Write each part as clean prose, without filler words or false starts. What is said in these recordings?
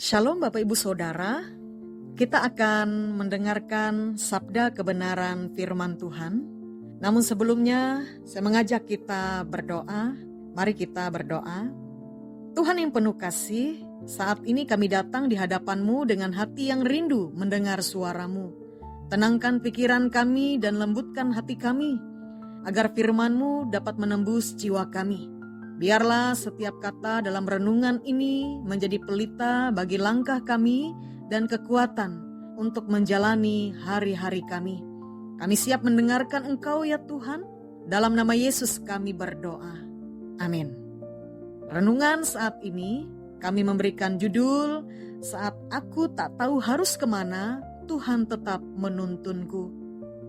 Shalom Bapak Ibu Saudara, kita akan mendengarkan sabda kebenaran firman Tuhan. Namun sebelumnya saya mengajak kita berdoa. Mari kita berdoa. Tuhan yang penuh kasih, saat ini kami datang di hadapan-Mu dengan hati yang rindu mendengar suara-Mu. Tenangkan pikiran kami dan lembutkan hati kami, agar firman-Mu dapat menembus jiwa kami. Biarlah setiap kata dalam renungan ini menjadi pelita bagi langkah kami dan kekuatan untuk menjalani hari-hari kami. Kami siap mendengarkan Engkau ya Tuhan. Dalam nama Yesus kami berdoa. Amin. Renungan saat ini kami memberikan judul, Saat Aku Tak Tahu Harus Kemana, Tuhan Tetap Menuntunku.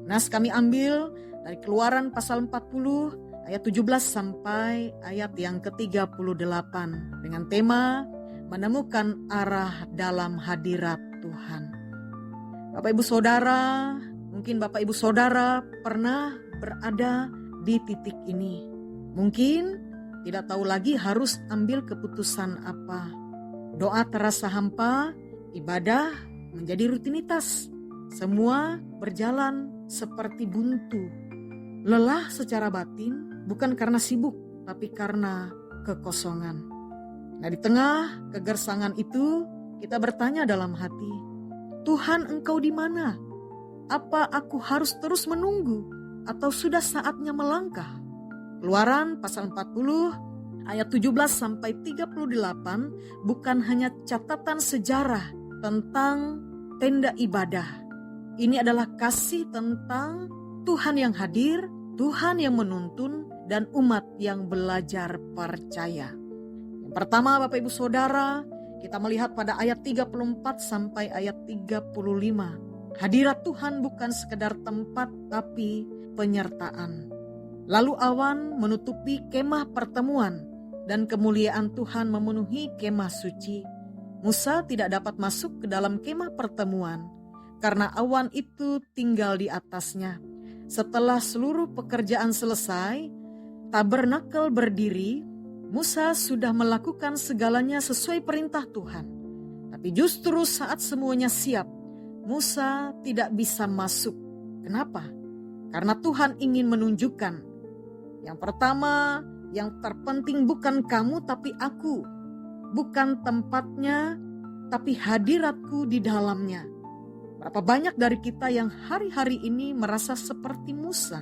Nas kami ambil dari Keluaran pasal 40 ayat 17 sampai ayat yang ke-38 dengan tema menemukan arah dalam hadirat Tuhan. Bapak Ibu Saudara, mungkin Bapak Ibu Saudara pernah berada di titik ini. Mungkin tidak tahu lagi harus ambil keputusan apa. Doa terasa hampa, ibadah menjadi rutinitas. Semua berjalan seperti buntu. Lelah secara batin, bukan karena sibuk, tapi karena kekosongan. Nah, di tengah kegersangan itu, kita bertanya dalam hati, Tuhan, Engkau di mana? Apa aku harus terus menunggu atau sudah saatnya melangkah? Keluaran pasal 40 ayat 17 sampai 38 bukan hanya catatan sejarah tentang tenda ibadah. Ini adalah kasih tentang Tuhan yang hadir, Tuhan yang menuntun, dan umat yang belajar percaya. Yang pertama Bapak Ibu Saudara, kita melihat pada ayat 34 sampai ayat 35. Hadirat Tuhan bukan sekedar tempat tapi penyertaan. Lalu awan menutupi kemah pertemuan dan kemuliaan Tuhan memenuhi kemah suci. Musa tidak dapat masuk ke dalam kemah pertemuan karena awan itu tinggal di atasnya. Setelah seluruh pekerjaan selesai, tabernakel berdiri, Musa sudah melakukan segalanya sesuai perintah Tuhan. Tapi justru saat semuanya siap, Musa tidak bisa masuk. Kenapa? Karena Tuhan ingin menunjukkan. Yang pertama, yang terpenting bukan kamu tapi aku. Bukan tempatnya, tapi hadiratku di dalamnya. Berapa banyak dari kita yang hari-hari ini merasa seperti Musa.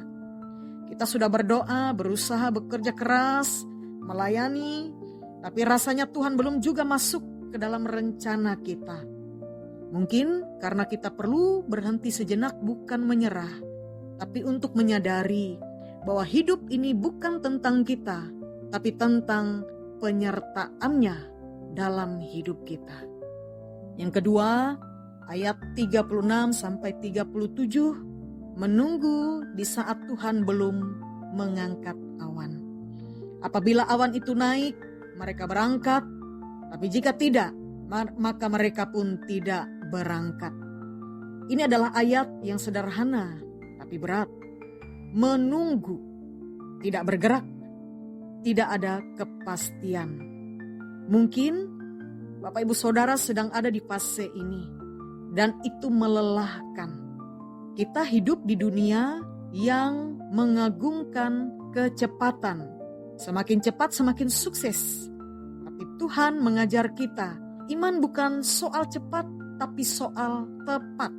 Kita sudah berdoa, berusaha bekerja keras, melayani, tapi rasanya Tuhan belum juga masuk ke dalam rencana kita. Mungkin karena kita perlu berhenti sejenak, bukan menyerah, tapi untuk menyadari bahwa hidup ini bukan tentang kita, tapi tentang penyertaannya dalam hidup kita. Yang kedua, ayat 36 sampai 37, menunggu di saat Tuhan belum mengangkat awan. Apabila awan itu naik, mereka berangkat, tapi jika tidak, maka mereka pun tidak berangkat. Ini adalah ayat yang sederhana, tapi berat. Menunggu, tidak bergerak, tidak ada kepastian. Mungkin Bapak Ibu Saudara sedang ada di fase ini. Dan itu melelahkan. Kita hidup di dunia yang mengagungkan kecepatan. Semakin cepat semakin sukses. Tapi Tuhan mengajar kita, iman bukan soal cepat tapi soal tepat.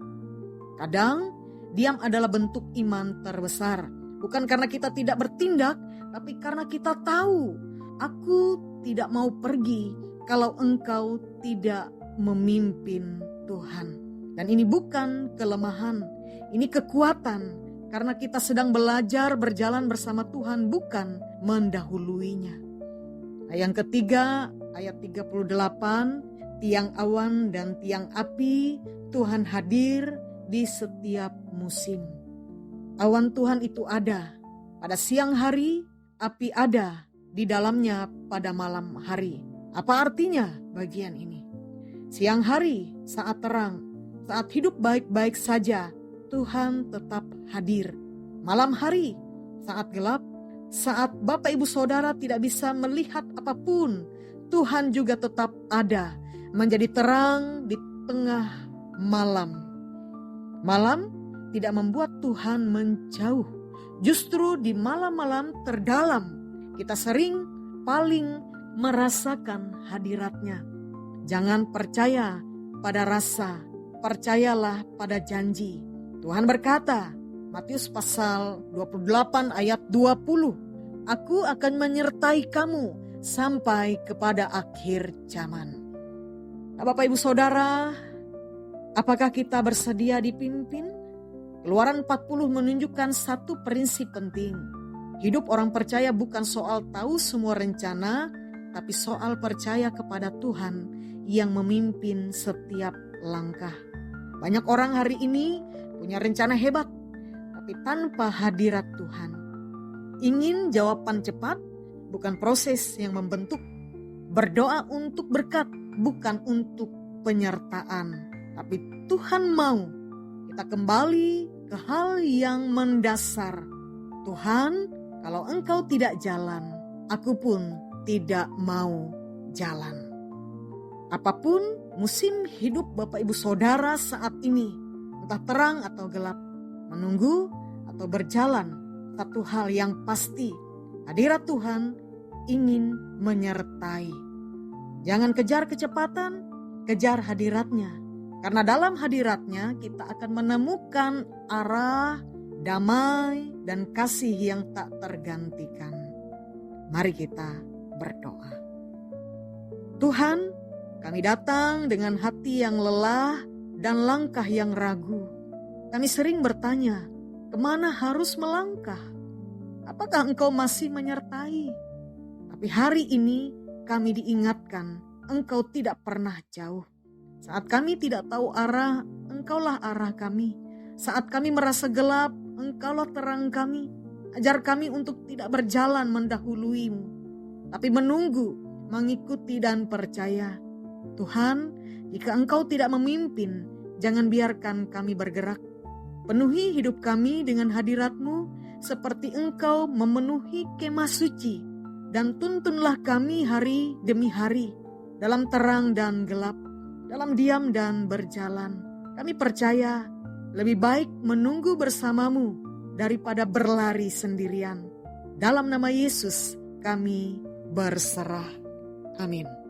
Kadang diam adalah bentuk iman terbesar. Bukan karena kita tidak bertindak, tapi karena kita tahu, aku tidak mau pergi kalau Engkau tidak memimpin Tuhan. Dan ini bukan kelemahan, ini kekuatan. Karena kita sedang belajar berjalan bersama Tuhan, bukan mendahuluinya. Nah, yang ketiga, ayat 38, tiang awan dan tiang api, Tuhan hadir di setiap musim. Awan Tuhan itu ada pada siang hari, api ada di dalamnya pada malam hari. Apa artinya bagian ini? Siang hari saat terang, saat hidup baik-baik saja, Tuhan tetap hadir. Malam hari, saat gelap, saat Bapak Ibu Saudara tidak bisa melihat apapun, Tuhan juga tetap ada menjadi terang di tengah malam. Malam tidak membuat Tuhan menjauh. Justru di malam-malam terdalam kita sering paling merasakan hadirat-Nya. Jangan percaya pada rasa, percayalah pada janji. Tuhan berkata, Matius pasal 28 ayat 20, Aku akan menyertai kamu sampai kepada akhir zaman. Nah, Bapak Ibu Saudara, apakah kita bersedia dipimpin? Keluaran 40 menunjukkan satu prinsip penting. Hidup orang percaya bukan soal tahu semua rencana, tapi soal percaya kepada Tuhan yang memimpin setiap langkah. Banyak orang hari ini punya rencana hebat, tapi tanpa hadirat Tuhan. Ingin jawaban cepat, bukan proses yang membentuk. Berdoa untuk berkat, bukan untuk penyertaan. Tapi Tuhan mau kita kembali ke hal yang mendasar. Tuhan, kalau Engkau tidak jalan, aku pun tidak mau jalan. Apapun musim hidup Bapak Ibu Saudara saat ini, entah terang atau gelap, menunggu atau berjalan, satu hal yang pasti, hadirat Tuhan ingin menyertai. Jangan kejar kecepatan, kejar hadirat-Nya. Karena dalam hadirat-Nya kita akan menemukan arah, damai, dan kasih yang tak tergantikan. Mari kita berdoa. Tuhan, kami datang dengan hati yang lelah dan langkah yang ragu. Kami sering bertanya, kemana harus melangkah? Apakah Engkau masih menyertai? Tapi hari ini kami diingatkan, Engkau tidak pernah jauh. Saat kami tidak tahu arah, Engkaulah arah kami. Saat kami merasa gelap, Engkaulah terang kami. Ajar kami untuk tidak berjalan mendahului-Mu, tapi menunggu, mengikuti dan percaya. Tuhan, jika Engkau tidak memimpin, jangan biarkan kami bergerak. Penuhi hidup kami dengan hadirat-Mu, seperti Engkau memenuhi kemah suci, dan tuntunlah kami hari demi hari, dalam terang dan gelap, dalam diam dan berjalan. Kami percaya lebih baik menunggu bersama-Mu daripada berlari sendirian. Dalam nama Yesus kami berserah. Amin.